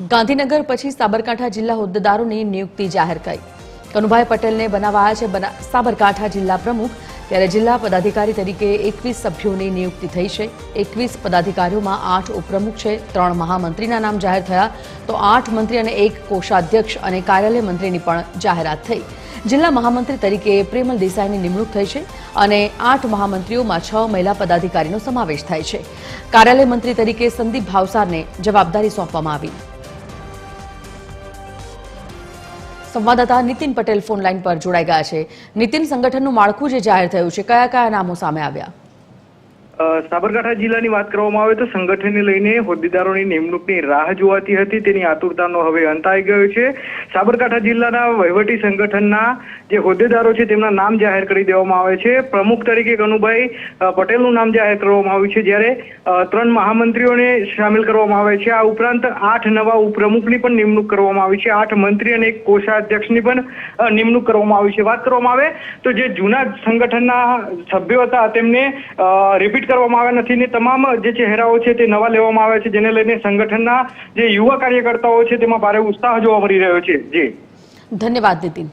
ગાંધીનગર પછી સાબરકાંઠા જિલ્લા હોદ્દેદારોની નિયુક્તિ જાહેર કરી. કનુભાઈ પટેલને બનાવાયા છે સાબરકાંઠા જિલ્લા પ્રમુખ. ત્યારે જિલ્લા પદાધિકારી તરીકે 21 સભ્યોની નિયુક્તિ થઈ છે. 21 પદાધિકારીઓમાં 8 ઉપપ્રમુખ છે, 3 મહામંત્રીના નામ જાહેર થયા, તો 8 મંત્રી અને 1 કોષાધ્યક્ષ અને કાર્યાલય મંત્રીની પણ જાહેરાત થઈ. જિલ્લા મહામંત્રી તરીકે પ્રેમલ દેસાઈની નિમણૂક થઈ છે અને 8 મહામંત્રીઓમાં 6 મહિલા પદાધિકારીનો સમાવેશ થાય છે. કાર્યાલય મંત્રી તરીકે સંદીપ ભાવસારને જવાબદારી સોંપવામાં આવી. સંવાદદાતા નીતિન પટેલ ફોન લાઈન પર જોડાઈ ગયા છે. નીતિન, સંગઠનનું માળખું જે જાહેર થયું છે, કયા કયા નામો સામે આવ્યા? સાબરકાંઠા જિલ્લાની વાત કરવામાં આવે તો સંગઠનને લઈને હોદ્દેદારોની નિમણૂકની રાહ જોવાતી હતી, તેની આતુરતાનો હવે અંત આવી ગયો છે. સાબરકાંઠા જિલ્લાના વહીવટી સંગઠનના જે હોદ્દેદારો છે તેમના નામ જાહેર કરી દેવામાં આવે છે. પ્રમુખ તરીકે કનુભાઈ પટેલનું નામ જાહેર કરવામાં આવ્યું છે, જ્યારે 3 મહામંત્રીઓને સામેલ કરવામાં આવે છે. આ ઉપરાંત 8 નવા ઉપપ્રમુખની પણ નિમણૂક કરવામાં આવી છે. 8 મંત્રી અને 1 કોષાધ્યક્ષની પણ નિમણૂક કરવામાં આવી છે. વાત કરવામાં આવે તો જે જૂના સંગઠનના સભ્યો હતા તેમને રિપીટ કરવામાં આવ્યા નથી ને તમામ જે ચહેરાઓ છે તે નવા લેવામાં આવ્યા છે, જેને લઈને સંગઠનના જે યુવા કાર્યકર્તાઓ છે તેમાં ભારે ઉત્સાહ જોવા મળી રહ્યો છે. જી, ધન્યવાદ નીતિન.